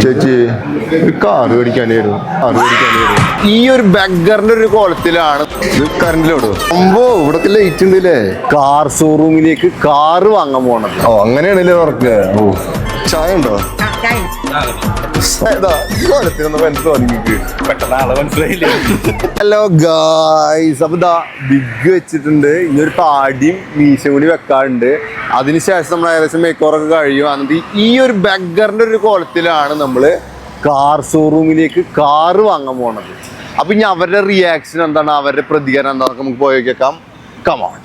ചേച്ചി ഒരു കാറ് മേടിക്കാനായിരുന്നു. ഈ ഒരു ബെഗറിന്റെ ഒരു കോലത്തിലാണ് ഇത് കറണ്ടിലോട്. അമ്പോ ഇവിടെ ലൈറ്റ് ഉണ്ട് അല്ലേ? കാർ ഷോറൂമിലേക്ക് കാറ് വാങ്ങാൻ പോണം. ഓ അങ്ങനെയാണല്ലേ ഉറക്കുക. ഓ ചായ ഉണ്ടോ? ഹലോ ഗായ്സ്, അപ്പൊ ഇതാ ബിഗ് വെച്ചിട്ടുണ്ട്. ഇന്നൊരു താടിയും മീശ കൂടി വെക്കാറുണ്ട്. അതിനുശേഷം നമ്മൾ ഏകദേശം മേക്കോറൊക്കെ കഴിയും. എന്നിട്ട് ഈ ഒരു ബെഗറിന്റെ ഒരു കോലത്തിലാണ് നമ്മള് കാർ ഷോറൂമിലേക്ക് കാറ് വാങ്ങാൻ പോണത്. അപ്പൊ ഇനി അവരുടെ റിയാക്ഷൻ എന്താണ്, അവരുടെ പ്രതികരണം എന്താണെന്ന് നമുക്ക് പോയി കേൾക്കാം. കമോൺ.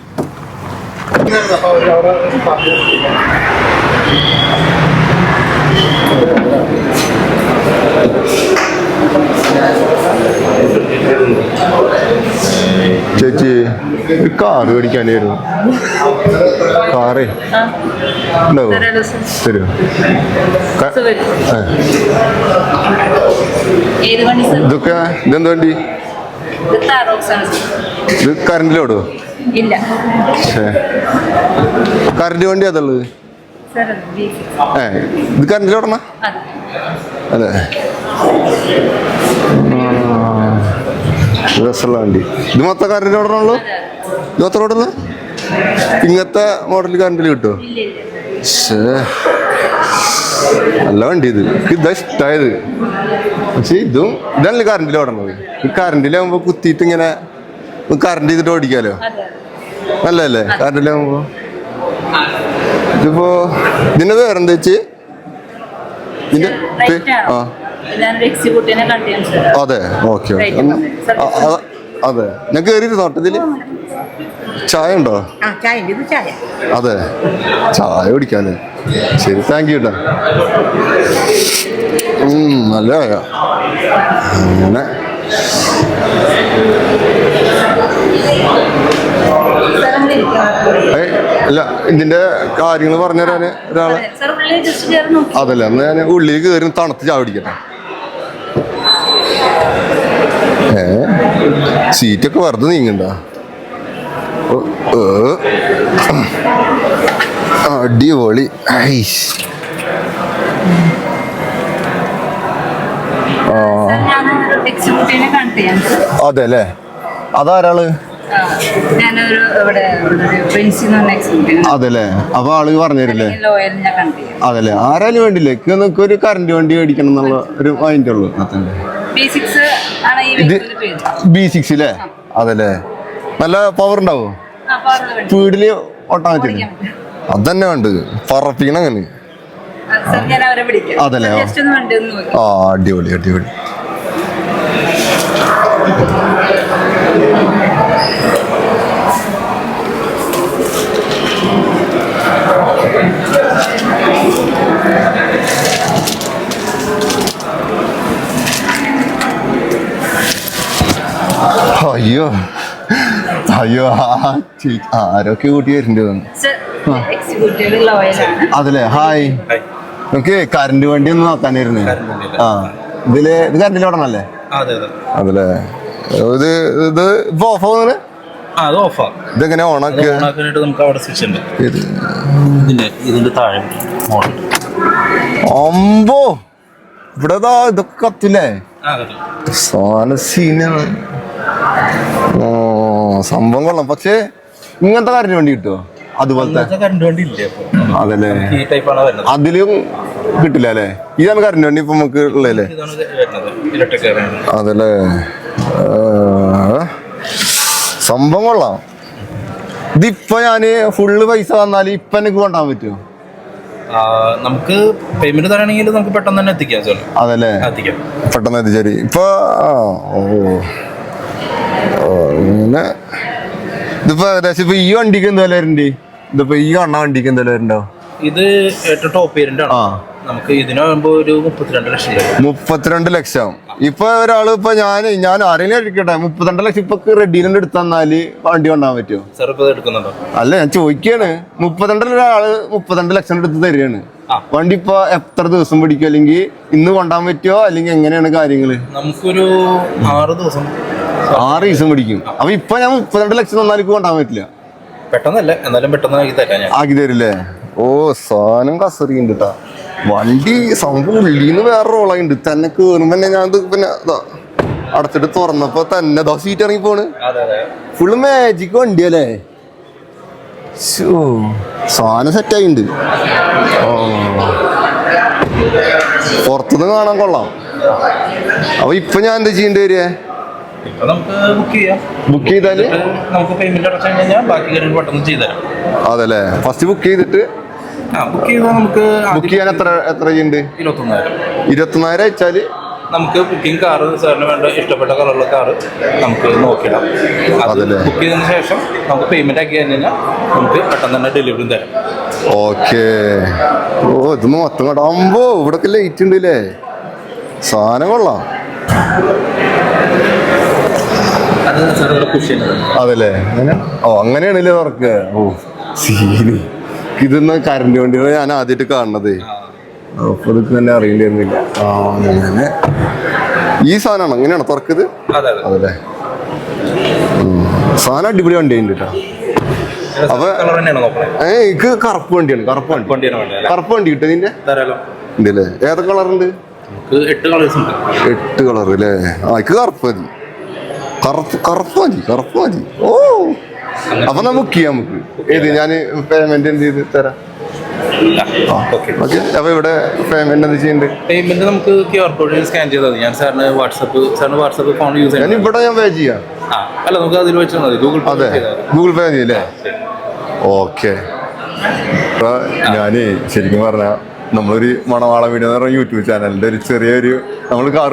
ചേച്ചി ഒരു കാറ് മേടിക്കാനായിരുന്നു. കാറേ ഉണ്ടാവോ? തരുമോ? ഇതൊക്കെ ഇതെന്ത് വണ്ടി? ഇത് കറണ്ടിലോടോ? കറണ്ട് വണ്ടി അതുള്ളത്? ഇത് കറണ്ടിലോടണ അതെ. രസമുള്ള വണ്ടി. ഇത് മൊത്തം കറണ്ട് ഓടണുള്ളൂ? ഇത് മൊത്തം ഓടുന്നു? ഇങ്ങനത്തെ മോഡൽ കറണ്ടിൽ കിട്ടുമോ? നല്ല വണ്ടി. ഇതാ ഇഷ്ടമായത്. പക്ഷെ ഇതല്ലേ കറണ്ടിൽ ഓടണത്. ഈ കറണ്ടിലാകുമ്പോ കുത്തിയിട്ട് ഇങ്ങനെ കറണ്ട് ചെയ്തിട്ട് ഓടിക്കാലോ. നല്ലല്ലേ കറണ്ടിലാകുമ്പോ? ഇതിപ്പോ ഇതിന്റെ പേരെന്താ വെച്ച്? ഇതിന്റെ ആ അതെ. ഓക്കെ അതെ. ഞാൻ കയറിയിരുന്നു തോട്ടത്തില്. ചായ ഉണ്ടോ? അതെ, ചായ കുടിക്കാന്. ശരി, താങ്ക് യു കേട്ടോ. നല്ല ചായ. അങ്ങനെ അല്ല, ഇതിന്റെ കാര്യങ്ങൾ പറഞ്ഞുതരാന് ഒരാളെ. അതല്ല, അന്ന് ഞാൻ ഉള്ളിൽ കയറി തണുത്ത് ചായ കുടിക്കട്ടെ. സീറ്റൊക്കെ വെറുതെ നീങ്ങണ്ട. അടിപൊളി. അതെ അല്ലേ? അതാരാള്? അതല്ലേ? അപ്പൊ ആള് പറഞ്ഞുതരില്ലേ? അതല്ലേ? ആരാലും വേണ്ടില്ലേ? നമുക്ക് ഒരു കറണ്ട് വണ്ടി മേടിക്കണം എന്നുള്ള ഒരു മൈൻഡ് ഉള്ളു. ഇത് B6 അല്ലേ? അതല്ലേ? നല്ല പവർ ഉണ്ടാവോ? സ്പീഡില് ഓട്ടാൻ പറ്റില്ല? അതന്നെ വേണ്ടത്. പറപ്പിക്കണം അങ്ങനെ. അതല്ലേ? ആ അടിപൊളി അടിപൊളി. അയ്യോ അയ്യോ, ആരൊക്കെ കൂട്ടി വരുന്നുണ്ട്. അതല്ലേ? ഹായ്. നമുക്ക് കറണ്ട് വണ്ടി ഒന്ന് നോക്കാനായിരുന്നു. ആ ഇത് കറണ്ടിലോടണല്ലേ? അതല്ലേ? ഇത് ഇപ്പൊ ഓഫ് ആവുന്നത്? ഇതെങ്ങനെ ഓണാക്കുക? അമ്പോ, ഇവിടെ ഇതൊക്കെ കത്തില്ലേ? സാധന സീനാണ്. സംഭവം കൊള്ളാം. പക്ഷേ ഇങ്ങനത്തെ കറണ്ട് വണ്ടി കിട്ടുമോ? അതുപോലത്തെ അതല്ലേ? അതിലും കിട്ടില്ല അല്ലേ? ഇതാണ് കറണ്ട് വണ്ടി ഇപ്പൊ നമുക്ക് ഉള്ളതല്ലേ? അതല്ലേ? സംഭവം കൊള്ളാം. ഇതിപ്പോ ഞാന് ഫുള്ള് പൈസ തന്നാല് ഇപ്പൊ എനിക്ക് കൊണ്ടുപോകാൻ പറ്റുമോ? നമുക്ക് പേയ്മെന്റ് തരാണെങ്കിൽ നമുക്ക് പെട്ടെന്ന് തന്നെ എത്തിക്കാം. അതല്ലേ? പെട്ടെന്ന് എത്തിച്ചേരി. ഇപ്പൊ ഇങ്ങനെ ഇതിപ്പോ ഏകദേശം ഇപ്പൊ ഈ വണ്ടിക്ക് എന്ത് വില വരുന്നുണ്ട്? ഇതിപ്പോ ഈ കാണുന്ന വണ്ടിക്ക് എന്ത് വില വരുന്നുണ്ടോ? ഇത് ഏറ്റവും ടോപ്പ് വേരിയന്റ് ആണ്. നമുക്ക് ഇതിനാകുമ്പോ ഒരു 32 ലക്ഷം. 32 ലക്ഷം. ഇപ്പൊ ഒരാള് ഇപ്പൊ ഞാൻ ആരെങ്കിലും എടുക്കട്ടെ, 32 ലക്ഷം ഇപ്പൊ റെഡിയിലെ എടുത്ത് തന്നാല് വണ്ടി കൊണ്ടുപോകാൻ പറ്റുമോ? എടുക്കുന്നുണ്ടോ? അല്ല, ഞാൻ ചോദിക്കാണ്. 32 ഒരാള് 32 ലക്ഷം എടുത്ത് തരികയാണ്. വണ്ടി ഇപ്പൊ എത്ര ദിവസം പിടിക്കും? അല്ലെങ്കിൽ ഇന്ന് കൊണ്ടുപോകാൻ പറ്റുമോ? അല്ലെങ്കിൽ എങ്ങനെയാണ് കാര്യങ്ങള്? നമുക്കൊരു 6 ദിവസം പിടിക്കും. അപ്പൊ ഇപ്പൊ ഞാൻ 32 ലക്ഷം തന്നാലും കൊണ്ടുപോകാൻ പറ്റില്ല. പെട്ടെന്നല്ല, എന്നാലും പെട്ടെന്ന് ആക്കി തരില്ലേ? ഓ, സാധനം കസറിയുണ്ട് കേട്ടാ. വണ്ടി സംഭവം ഉള്ളിന്ന് വേറെ റോളുണ്ട്. തന്നെ കേറുമ്പോ തന്നെ ഞാൻ പിന്നെ അടച്ചിട്ട് തുറന്നപ്പോ തന്നെ സീറ്റ് ഇറങ്ങി പോണ്. ഫുള്ള് മാജിക് വണ്ടിയല്ലേ. സാധനം സെറ്റായിണ്ട്. പുറത്തുനിന്ന് കാണാൻ കൊള്ളാം. അപ്പൊ ഇപ്പൊ ഞാൻ എന്താ ചെയ്യേണ്ടി വരിക? ബുക്ക് ചെയ്താല് അതല്ലേ ഫസ്റ്റ് ബുക്ക് ചെയ്തിട്ട് ബുക്ക് ചെയ്യാൻ എത്ര ഉണ്ട്? 24,000 അയച്ചാല് നമുക്ക് ബുക്കിംഗ് കാറ് സാറിന് വേണ്ട ഇഷ്ടപ്പെട്ട കളറുള്ള കാറ് നമുക്ക് നോക്കിയിടാം. ബുക്ക് ചെയ്തതിന് ശേഷം നമുക്ക് പേയ്മെന്റ് ആക്കി കഴിഞ്ഞാൽ നമുക്ക് പെട്ടെന്ന് തന്നെ ഡെലിവറി തരാം. ഓക്കെ. ഓ ഇത് മൊത്തം കടാകുമ്പോ ഇവിടൊക്കെ ലൈറ്റ് ഉണ്ട് അല്ലേ. സാധനം കൊള്ളാം. അതല്ലേ ഓ അങ്ങനെയാണല്ലേ തുറക്കുക. ഓ സീന്. ഇതൊന്ന് കറണ്ട് വണ്ടികൾ ഞാൻ ആദ്യമായിട്ട് കാണണത്. അപ്പൊ ഇതൊക്കെ തന്നെ അറിയില്ലായിരുന്നില്ല. ആ അങ്ങനെ ഈ സാധനമാണോ അങ്ങനെയാണോ തുറക്കത്? അതല്ലേ സാധനം അടിപൊളി വണ്ടി ഉണ്ട് കേട്ടോ. അപ്പൊ എനിക്ക് കറുപ്പ് വണ്ടിയാണ്. കറുപ്പ് വണ്ടി കിട്ടും ഇതിന്റെ ഉണ്ടല്ലേ? ഏതൊക്കെ കളറുണ്ട്? 8 കളർ അല്ലേ. ആ എനിക്ക് കറുപ്പ് മതി. കറുപ്പ് മതി. ഓ അപ്പൊ നമുക്ക് ചെയ്യാം. നമുക്ക് ഏത് ഞാൻ പേയ്മെന്റ് എന്ത് ചെയ്ത് തരാം. അപ്പൊ ഇവിടെ പേയ്മെന്റ് എന്ത് ചെയ്യണ്ട്? പേയ്മെന്റ് നമുക്ക് QR കോഡ് സ്കാൻ ചെയ്താൽ ഞാൻ സാറിന് വാട്സപ്പ് ഫോൺ യൂസ് ചെയ്യാം. ഇവിടെ ഞാൻ പേ ചെയ്യാം. അല്ല നമുക്ക് അതിൽ വെച്ചാൽ മതി. ഗൂഗിൾ പേ ചെയ്യല്ലേ? ഓക്കെ. ഞാനേ ശരിക്കും പറഞ്ഞ നമ്മളൊരു മണവാള വീഡിയോ എന്ന് പറഞ്ഞ യൂട്യൂബ് ചാനലിന്റെ ഒരു ചെറിയൊരു നമ്മൾ കാർ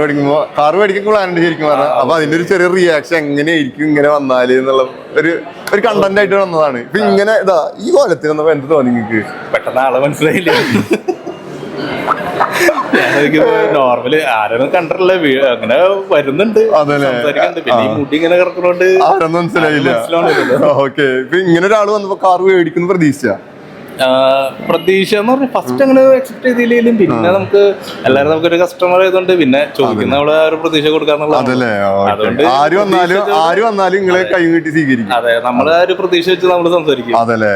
മേടിക്കുമ്പോൾ പ്ലാനുണ്ട് ശരിക്കും പറഞ്ഞാൽ. അപ്പൊ അതിന്റെ ഒരു ചെറിയ റിയാക്ഷൻ എങ്ങനെയായിരിക്കും ഇങ്ങനെ വന്നാല് എന്നുള്ള ഒരു കണ്ടന്റ് ആയിട്ട് വന്നതാണ്. ഇപ്പൊ ഇങ്ങനെ ഇതാ ഈ കോലത്തിൽ വന്നപ്പോ എന്ത് തോന്നി നിങ്ങൾക്ക്? പെട്ടെന്ന് ആളെ മനസ്സിലായില്ല. നോർമല് ആരും കണ്ടിട്ടില്ല, അങ്ങനെ വരുന്നുണ്ട്. പിന്നെ മുടി ഇങ്ങനെ കിടക്കുന്നോണ്ട് ആരൊന്നും മനസ്സിലായില്ല. ഓക്കെ. ഇപ്പൊ ഇങ്ങനെ ഒരാൾ വന്നപ്പോ കാർ മേടിക്കുന്നു പ്രതീക്ഷ എന്ന് പറഞ്ഞാൽ ഫസ്റ്റ് അങ്ങനെ എക്സെപ്റ്റ് ചെയ്തില്ലെങ്കിലും പിന്നെ നമുക്ക് എല്ലാവരും നമുക്കൊരു കസ്റ്റമർ ആയതുകൊണ്ട് പിന്നെ ചോദിക്കുന്ന നമ്മള് ആ ഒരു പ്രതീക്ഷ കൊടുക്കാന്നുള്ള. അതുകൊണ്ട് ആര് വന്നാലും നിങ്ങളെ കൈ നീട്ടി സ്വീകരിക്കും. അതെ, നമ്മൾ ആ ഒരു പ്രതീക്ഷ വെച്ച് നമ്മൾ സംസാരിക്കും. അതല്ലേ.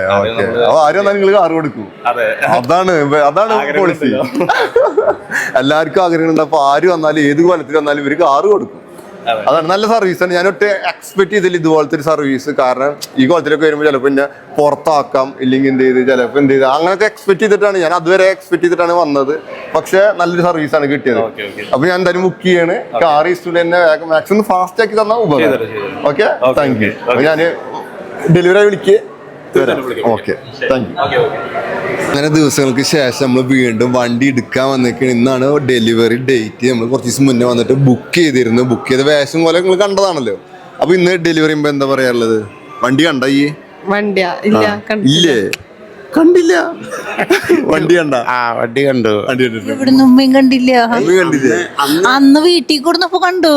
ആര് വന്നാലും നിങ്ങൾ കാറ് കൊടുക്കും. അതെ, അതാണ് പോളിസി. എല്ലാവർക്കും ആഗ്രഹമുണ്ട്. അപ്പൊ ആര് വന്നാലും ഏത് കൊലത്തിൽ വന്നാലും ഇവര് കാറ് കൊടുക്കും. അതാണ് നല്ല സർവീസാണ്. ഞാനൊട്ട് എക്സ്പെക്ട് ചെയ്തില്ല ഇതുപോലത്തെ ഒരു സർവീസ്. കാരണം ഈ കോളത്തിലൊക്കെ വരുമ്പോൾ ചിലപ്പോൾ പിന്നെ പുറത്താക്കാം, ഇല്ലെങ്കിൽ എന്ത് ചെയ്ത് ചിലപ്പോൾ എന്ത് ചെയ്ത് അങ്ങനെയൊക്കെ എക്സ്പെക്ട് ചെയ്തിട്ടാണ് ഞാൻ അതുവരെ എക്സ്പെക്ട് ചെയ്തിട്ടാണ് വന്നത്. പക്ഷെ നല്ലൊരു സർവീസാണ് കിട്ടിയത്. അപ്പൊ ഞാൻ എന്തായാലും ബുക്ക് ചെയ്യാണ്. കാർ ഈസ്റ്റുഡിൽ തന്നെ മാക്സിമം ഫാസ്റ്റ് ആക്കി തന്നാൽ ഉപകാരം. Okay, thank you. ഞാൻ ഡെലിവറി വിളിക്കുക. Okay, thank you. അങ്ങനെ ദിവസങ്ങൾക്ക് ശേഷം നമ്മൾ വീണ്ടും വണ്ടി എടുക്കാൻ വന്നേക്കാണ്. ഇന്നാണ് ഡെലിവറി ഡേറ്റ്. നമ്മൾ കുറച്ച് ദിവസം മുന്നേ വന്നിട്ട് ബുക്ക് ചെയ്തിരുന്നു. ബുക്ക് ചെയ്ത വേഷം പോലെ നിങ്ങൾ കണ്ടതാണല്ലോ. അപ്പൊ ഇന്ന് ഡെലിവറി ചെയ്യുമ്പോ എന്താ പറയാറുള്ളത്? വണ്ടി കണ്ടോ? ഈ ഇല്ലേ? കണ്ടില്ല. വണ്ടി കണ്ടു. ഇവിടുന്ന് ഉമ്മയും കണ്ടില്ല. അന്ന് വീട്ടിൽ കൊടുന്നപ്പോ കണ്ടു.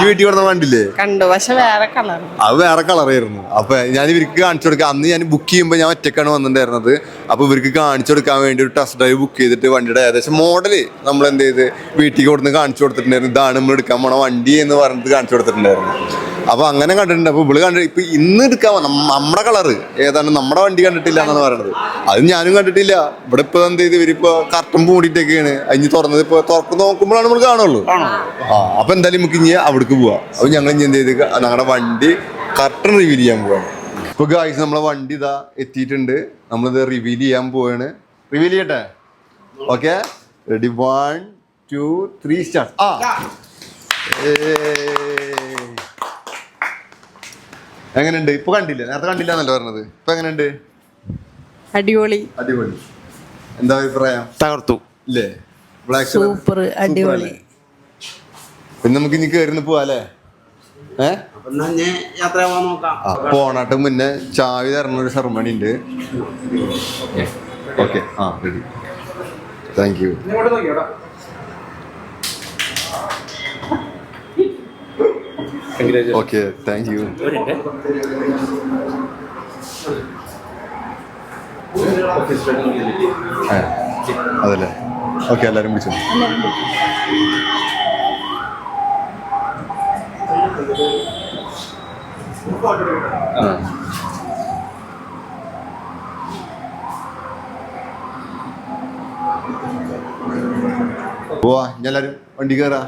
വീട്ടിൽ കൊടുന്ന വണ്ടില്ലേ? കണ്ടു, പക്ഷെ വേറെ കളർ. അത് വേറെ കളറായിരുന്നു. അപ്പൊ ഞാൻ ഇവർക്ക് കാണിച്ചു കൊടുക്കാം. അന്ന് ഞാൻ ബുക്ക് ചെയ്യുമ്പോൾ ഞാൻ ഒറ്റക്കാണ് വന്നിട്ടുണ്ടായിരുന്നത്. അപ്പൊ ഇവർക്ക് കാണിച്ചു കൊടുക്കാൻ വേണ്ടി ഒരു ടെസ്റ്റ് ഡ്രൈവ് ബുക്ക് ചെയ്തിട്ട് വണ്ടിയുടെ ഏകദേശം മോഡല് നമ്മൾ എന്ത് ചെയ്ത് വീട്ടിൽ കൊടുന്ന് കാണിച്ചു കൊടുത്തിട്ടുണ്ടായിരുന്നു. ഇതാണ് നമ്മൾ എടുക്കാൻ പോണ വണ്ടി എന്ന് പറഞ്ഞിട്ട് കാണിച്ചു കൊടുത്തിട്ടുണ്ടായിരുന്നു. അപ്പൊ അങ്ങനെ കണ്ടിട്ടുണ്ട്. അപ്പൊ ഇവള് കണ്ടിട്ട് ഇപ്പൊ ഇന്ന് എടുക്കാൻ നമ്മുടെ കളറ് ഏതാണ് നമ്മുടെ വണ്ടി കണ്ടിട്ടില്ല എന്നാണ് പറയണത്. അത് ഞാനും കണ്ടിട്ടില്ല. ഇവിടെ ഇപ്പൊ എന്ത് ചെയ്ത് ഇവരിപ്പോ കർട്ടൻ മൂടിയിട്ടൊക്കെയാണ്. അതിന് തുറന്നത് ഇപ്പൊ തുറക്ക് നോക്കുമ്പോഴാണ് നമ്മൾ കാണുള്ളൂ. അപ്പൊ എന്തായാലും നമുക്ക് ഇനി അവിടേക്ക് പോവാം. അപ്പൊ ഞങ്ങൾ ഇനി എന്ത് ചെയ്ത് ഞങ്ങളുടെ വണ്ടി കർട്ടൻ റിവീൽ ചെയ്യാൻ പോവാണ്. ഇപ്പൊ ഗായ്സ് നമ്മളെ വണ്ടി ഇതാ എത്തിയിട്ടുണ്ട്. നമ്മളിത് റിവീൽ ചെയ്യാൻ പോവാണ്. റിവീൽ ചെയ്യട്ടെ? Okay, ready? 1 2 3 സ്റ്റാർട്ട്. എങ്ങനെയുണ്ട്? ഇപ്പൊ കണ്ടില്ല, നേരത്തെ കണ്ടില്ല എന്നല്ല പറഞ്ഞത്. ഇപ്പൊ എങ്ങനെയുണ്ട്? അടിപൊളി. എന്താ അഭിപ്രായം? തകർത്തു ഇല്ലേ? സൂപ്പർ, അടിപൊളി. പിന്നെ നമുക്ക് ഇനി കയറി പോവാല്ലേ? പോണാട്ട് മുന്നേ ചാവി തരണ ഒരു സെറമണി ഉണ്ട്. Okay, ready. Thank you. Okay, thank you. അതല്ലേ? ഓക്കെ, എല്ലാവരും വിളിച്ചു. പോവാ ഞാൻ എല്ലാരും വണ്ടി കയറാ.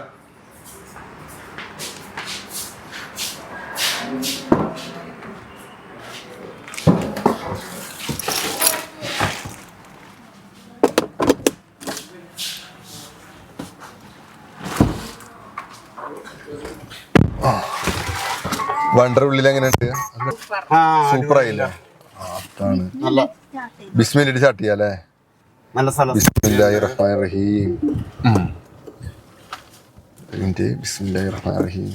വണ്ടർ ഉള്ളിൽ എങ്ങനെയുണ്ട്? സൂപ്പർ ആയില്ലേ? നല്ല ബിസ്മില്ലിട്ട് സ്റ്റാർട്ട് ചെയ്യാല്ലേ? നല്ല സ്ഥലം. ബിസ്മില്ലാഹിർ റഹ്മാനിർ റഹീം. ബിസ്മില്ലാഹിർ റഹ്മാനിർ റഹീം.